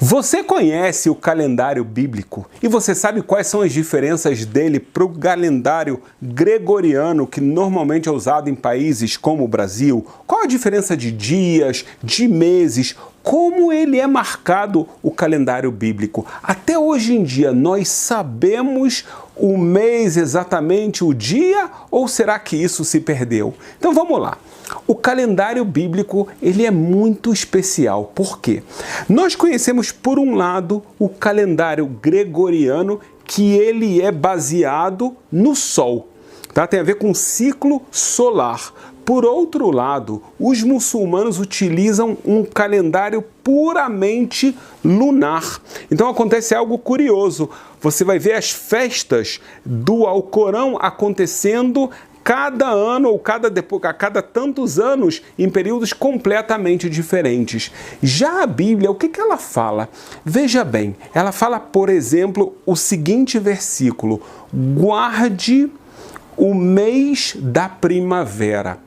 Você conhece o calendário bíblico e você sabe quais são as diferenças dele para o calendário gregoriano que normalmente é usado em países como o Brasil? Qual a diferença de dias, de meses? Como ele é marcado o calendário bíblico? Até hoje em dia nós sabemos o mês exatamente, o dia, ou será que isso se perdeu? Então vamos lá. O calendário bíblico ele é muito especial. Por quê? Nós conhecemos, por um lado, o calendário gregoriano, que ele é baseado no Sol. Tá? Tem a ver com o ciclo solar. Por outro lado, os muçulmanos utilizam um calendário puramente lunar. Então acontece algo curioso. Você vai ver as festas do Alcorão acontecendo cada ano ou a cada tantos anos em períodos completamente diferentes. Já a Bíblia, o que ela fala? Veja bem, ela fala, por exemplo, o seguinte versículo: guarde o mês da primavera.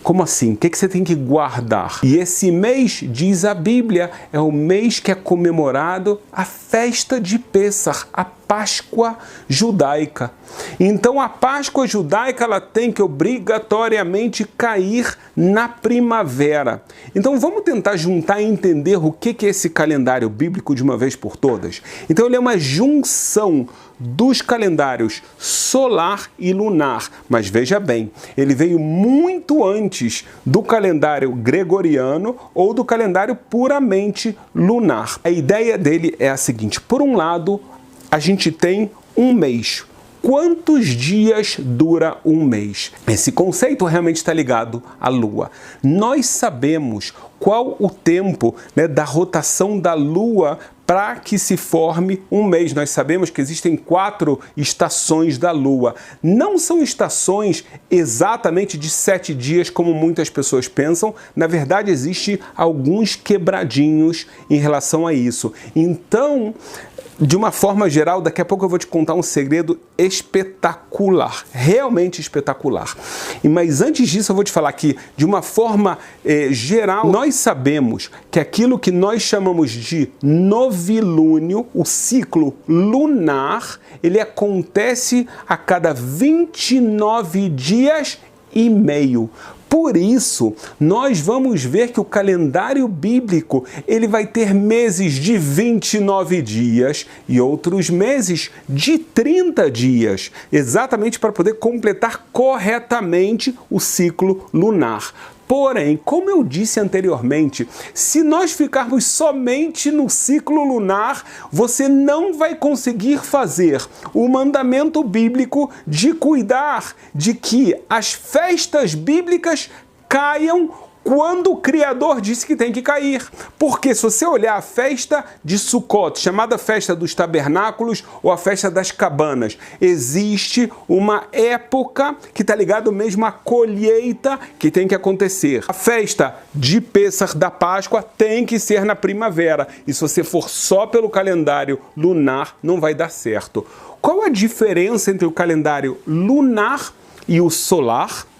Como assim? O que você tem que guardar? E esse mês, diz a Bíblia, é o mês que é comemorado a festa de Pêssar, a Páscoa judaica. Então a Páscoa judaica ela tem que obrigatoriamente cair na primavera. Então vamos tentar juntar e entender o que é esse calendário bíblico de uma vez por todas. Então ele é uma junção dos calendários solar e lunar. Mas veja bem, ele veio muito antes do calendário gregoriano ou do calendário puramente lunar. A ideia dele é a seguinte: por um lado, a gente tem um mês. Quantos dias dura um mês? Esse conceito realmente está ligado à Lua. Nós sabemos qual o tempo, da rotação da Lua para que se forme um mês. Nós sabemos que existem 4 estações da Lua. Não são estações exatamente de 7 dias, como muitas pessoas pensam. Na verdade, existe alguns quebradinhos em relação a isso. Então, de uma forma geral, daqui a pouco eu vou te contar um segredo espetacular, realmente espetacular. Mas antes disso eu vou te falar que, de uma forma geral, nós sabemos que aquilo que nós chamamos de novilúnio, o ciclo lunar, ele acontece a cada 29 dias e meio. Por isso, nós vamos ver que o calendário bíblico ele vai ter meses de 29 dias e outros meses de 30 dias, exatamente para poder completar corretamente o ciclo lunar. Porém, como eu disse anteriormente, se nós ficarmos somente no ciclo lunar, você não vai conseguir fazer o mandamento bíblico de cuidar de que as festas bíblicas caiam quando o Criador disse que tem que cair. Porque se você olhar a festa de Sukkot, chamada festa dos tabernáculos ou a festa das cabanas, existe uma época que está ligada mesmo à colheita que tem que acontecer. A festa de Pêssar da Páscoa tem que ser na primavera. E se você for só pelo calendário lunar, não vai dar certo. Qual a diferença entre o calendário lunar e o solar?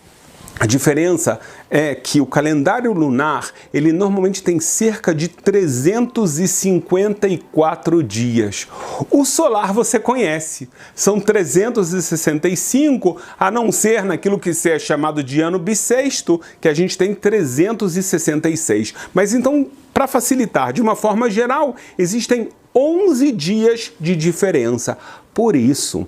A diferença é que o calendário lunar, ele normalmente tem cerca de 354 dias. O solar você conhece, são 365, a não ser naquilo que é chamado de ano bissexto, que a gente tem 366. Mas então, para facilitar, de uma forma geral, existem 11 dias de diferença. Por isso,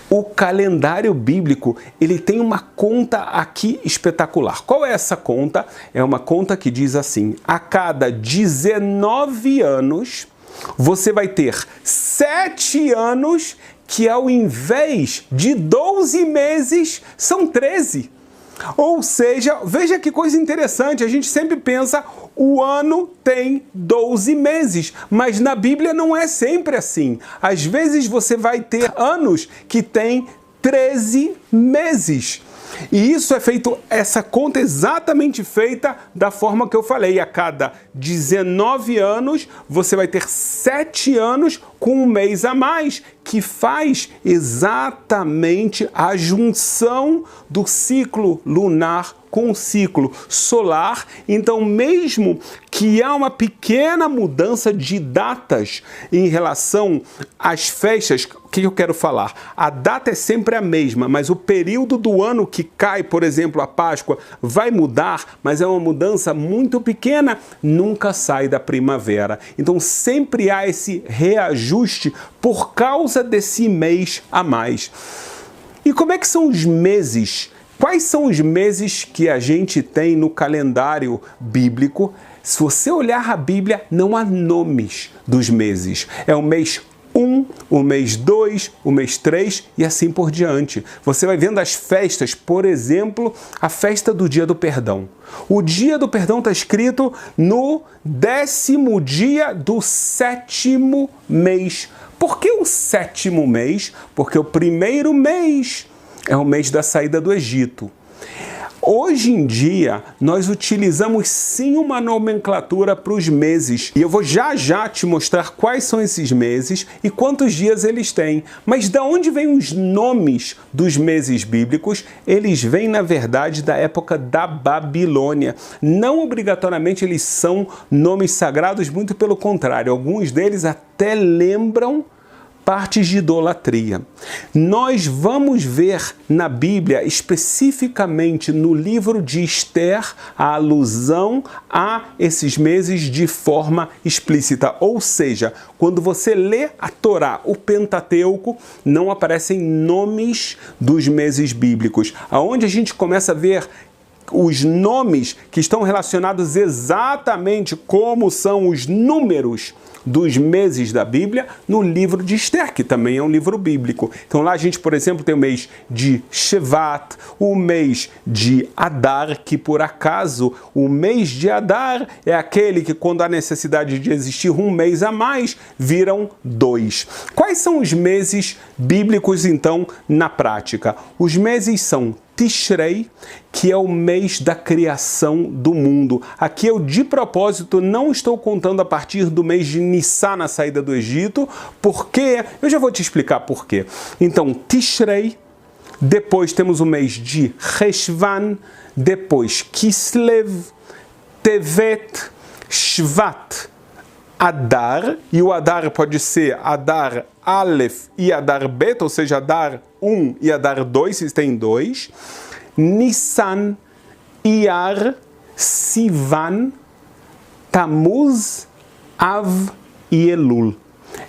o calendário bíblico, ele tem uma conta aqui espetacular. Qual é essa conta? É uma conta que diz assim: a cada 19 anos, você vai ter 7 anos que, ao invés de 12 meses, são 13. Ou seja, veja que coisa interessante, a gente sempre pensa o ano tem 12 meses, mas na Bíblia não é sempre assim. Às vezes você vai ter anos que tem 13 meses. E isso é feito, essa conta é exatamente feita da forma que eu falei. A cada 19 anos, você vai ter 7 anos com um mês a mais, que faz exatamente a junção do ciclo lunar com o ciclo solar. Então, mesmo que há uma pequena mudança de datas em relação às festas, o que eu quero falar? A data é sempre a mesma, mas o período do ano que cai, por exemplo, a Páscoa, vai mudar, mas é uma mudança muito pequena, nunca sai da primavera. Então, sempre há esse reajuste por causa desse mês a mais. E como é que são os meses? Quais são os meses que a gente tem no calendário bíblico? Se você olhar a Bíblia, não há nomes dos meses. É o mês 1, o mês 2, o mês 3 e assim por diante. Você vai vendo as festas, por exemplo, a festa do Dia do Perdão. O Dia do Perdão está escrito no 10º dia do 7º mês. Por que o 7º mês? Porque o primeiro mês é o mês da saída do Egito. Hoje em dia, nós utilizamos sim uma nomenclatura para os meses. E eu vou já te mostrar quais são esses meses e quantos dias eles têm. Mas de onde vêm os nomes dos meses bíblicos? Eles vêm, na verdade, da época da Babilônia. Não obrigatoriamente eles são nomes sagrados, muito pelo contrário. Alguns deles até lembram partes de idolatria. Nós vamos ver na Bíblia, especificamente no livro de Esther, a alusão a esses meses de forma explícita. Ou seja, quando você lê a Torá, o Pentateuco, não aparecem nomes dos meses bíblicos. Aonde a gente começa a ver os nomes que estão relacionados exatamente como são os números dos meses da Bíblia no livro de Esther, que também é um livro bíblico. Então lá a gente, por exemplo, tem o mês de Shevat, o mês de Adar, que por acaso o mês de Adar é aquele que quando há necessidade de existir um mês a mais, viram 2. Quais são os meses bíblicos então na prática? Os meses são Tishrei, que é o mês da criação do mundo. Aqui eu, de propósito, não estou contando a partir do mês de Nissan, na saída do Egito, porque eu já vou te explicar por quê. Então, Tishrei, depois temos o mês de Reshvan, depois Kislev, Tevet, Shvat, Adar, e o Adar pode ser Adar Aleph e Adar Bet, ou seja, Adar 1 e Adar 2, se tem 2, Nissan, Iyar, Sivan, Tammuz, Av e Elul.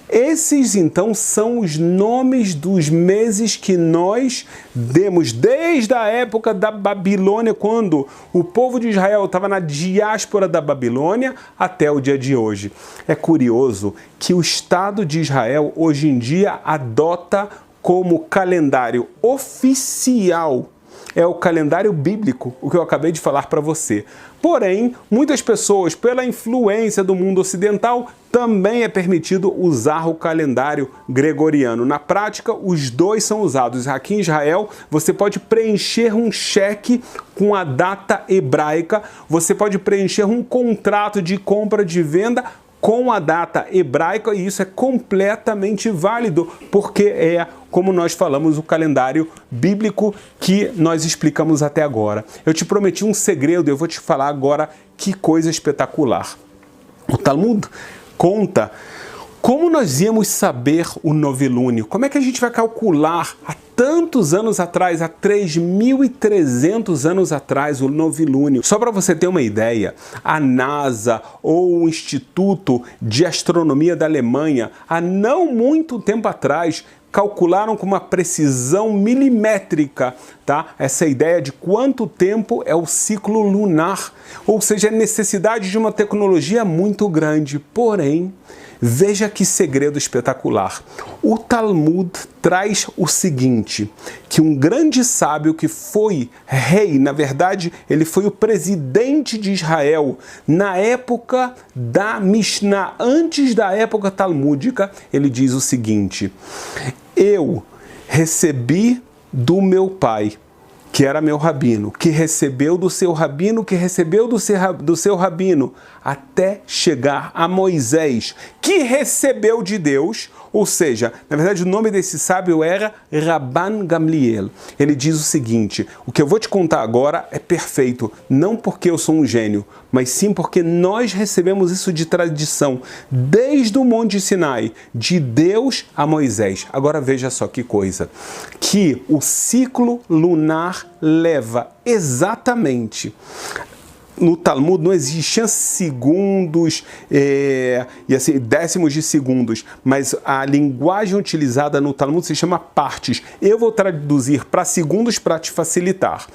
Esses, então, são os nomes dos meses que nós demos desde a época da Babilônia, quando o povo de Israel estava na diáspora da Babilônia, até o dia de hoje. É curioso que o Estado de Israel, hoje em dia, adota como calendário oficial é o calendário bíblico, o que eu acabei de falar para você. Porém, muitas pessoas, pela influência do mundo ocidental, também é permitido usar o calendário gregoriano. Na prática, os dois são usados. Aqui em Israel, você pode preencher um cheque com a data hebraica, você pode preencher um contrato de compra de venda com a data hebraica, e isso é completamente válido, porque é, como nós falamos, o calendário bíblico que nós explicamos até agora. Eu te prometi um segredo, eu vou te falar agora que coisa espetacular. O Talmud conta como nós íamos saber o novilúnio. Como é que a gente vai calcular há tantos anos atrás, há 3.300 anos atrás, o novilúnio? Só para você ter uma ideia, a NASA ou o Instituto de Astronomia da Alemanha, há não muito tempo atrás, calcularam com uma precisão milimétrica, tá? Essa ideia de quanto tempo é o ciclo lunar. Ou seja, a necessidade de uma tecnologia muito grande. Porém, veja que segredo espetacular. O Talmud traz o seguinte, que um grande sábio que foi rei, na verdade, ele foi o presidente de Israel na época da Mishnah, antes da época talmúdica, ele diz o seguinte: eu recebi do meu pai que era meu rabino, que recebeu do seu rabino, que recebeu do seu rabino, até chegar a Moisés, que recebeu de Deus, ou seja, na verdade o nome desse sábio era Rabban Gamliel. Ele diz o seguinte: o que eu vou te contar agora é perfeito, não porque eu sou um gênio, mas sim porque nós recebemos isso de tradição, desde o Monte Sinai, de Deus a Moisés. Agora veja só que coisa, que o ciclo lunar leva exatamente... No Talmud não existiam segundos e assim, décimos de segundos, mas a linguagem utilizada no Talmud se chama partes. Eu vou traduzir para segundos para te facilitar.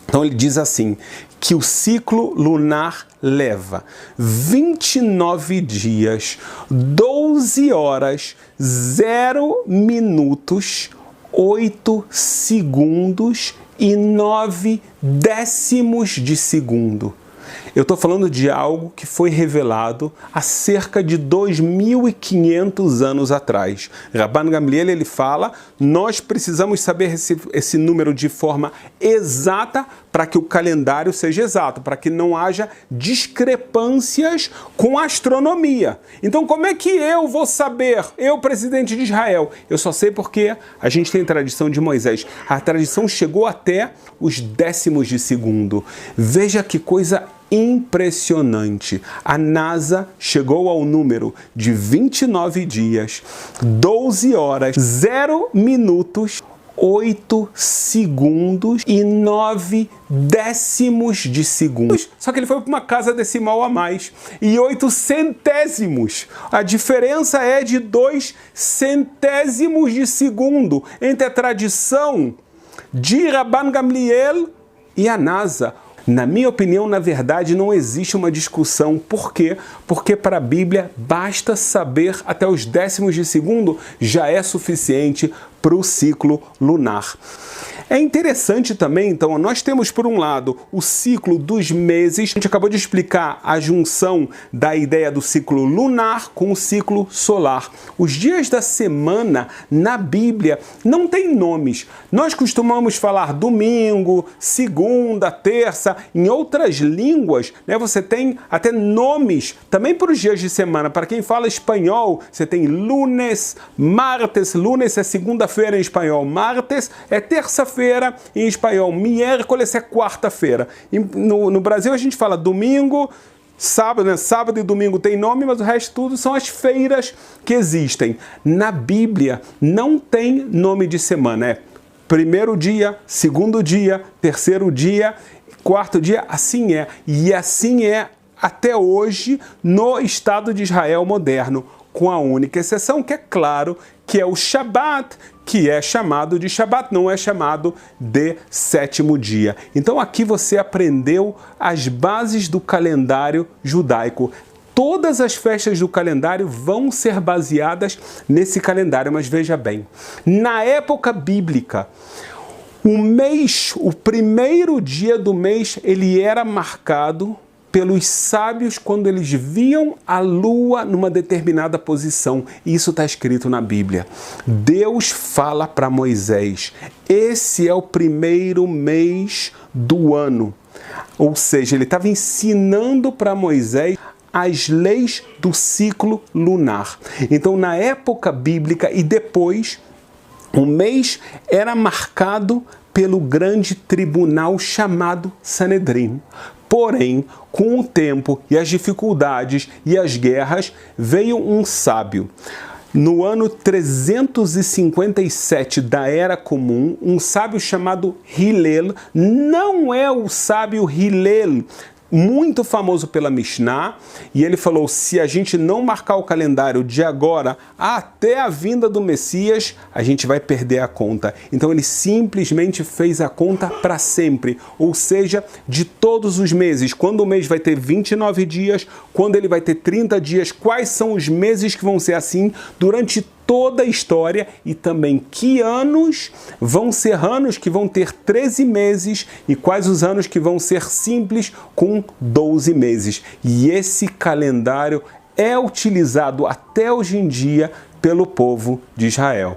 Então ele diz assim, que o ciclo lunar leva 29 dias, 12 horas, 0 minutos, 8 segundos e 9 décimos de segundo. Eu estou falando de algo que foi revelado há cerca de 2.500 anos atrás. Rabban Gamliel, ele fala, nós precisamos saber esse número de forma exata para que o calendário seja exato, para que não haja discrepâncias com a astronomia. Então, como é que eu vou saber, eu, presidente de Israel? Eu só sei porque a gente tem tradição de Moisés. A tradição chegou até os décimos de segundo. Veja que coisa impressionante. A NASA chegou ao número de 29 dias, 12 horas, 0 minutos, 8 segundos e 9 décimos de segundo. Só que ele foi para uma casa decimal a mais. E 8 centésimos. A diferença é de 2 centésimos de segundo entre a tradição de Rabban Gamliel e a NASA. Na minha opinião, na verdade, não existe uma discussão. Por quê? Porque para a Bíblia basta saber até os décimos de segundo, já é suficiente para o ciclo lunar. É interessante também, então, nós temos por um lado o ciclo dos meses. A gente acabou de explicar a junção da ideia do ciclo lunar com o ciclo solar. Os dias da semana na Bíblia não têm nomes. Nós costumamos falar domingo, segunda, terça. Em outras línguas, né, você tem até nomes também para os dias de semana. Para quem fala espanhol, você tem lunes, martes. Lunes é segunda-feira em espanhol. Martes é terça-feira em espanhol. Miércoles é quarta-feira. No Brasil a gente fala domingo, sábado, né? Sábado e domingo tem nome, mas o resto tudo são as feiras que existem. Na Bíblia não tem nome de semana. É primeiro dia, segundo dia, terceiro dia, quarto dia, assim é. E assim é até hoje no Estado de Israel moderno, com a única exceção que é claro que é o Shabat, que é chamado de Shabat, não é chamado de sétimo dia. Então aqui você aprendeu as bases do calendário judaico. Todas as festas do calendário vão ser baseadas nesse calendário, mas veja bem, na época bíblica, o primeiro dia do mês, ele era marcado pelos sábios quando eles viam a lua numa determinada posição. Isso está escrito na Bíblia. Deus fala para Moisés, esse é o primeiro mês do ano. Ou seja, ele estava ensinando para Moisés as leis do ciclo lunar. Então, na época bíblica e depois, o mês era marcado pelo grande tribunal chamado Sanedrim. Porém, com o tempo e as dificuldades e as guerras, veio um sábio. No ano 357 da Era Comum, um sábio chamado Hillel, não é o sábio Hillel, muito famoso pela Mishnah, e ele falou, se a gente não marcar o calendário de agora até a vinda do Messias, a gente vai perder a conta. Então ele simplesmente fez a conta para sempre, ou seja, de todos os meses, quando o mês vai ter 29 dias, quando ele vai ter 30 dias, quais são os meses que vão ser assim durante toda a história, e também que anos vão ser anos que vão ter 13 meses e quais os anos que vão ser simples com 12 meses. E esse calendário é utilizado até hoje em dia pelo povo de Israel.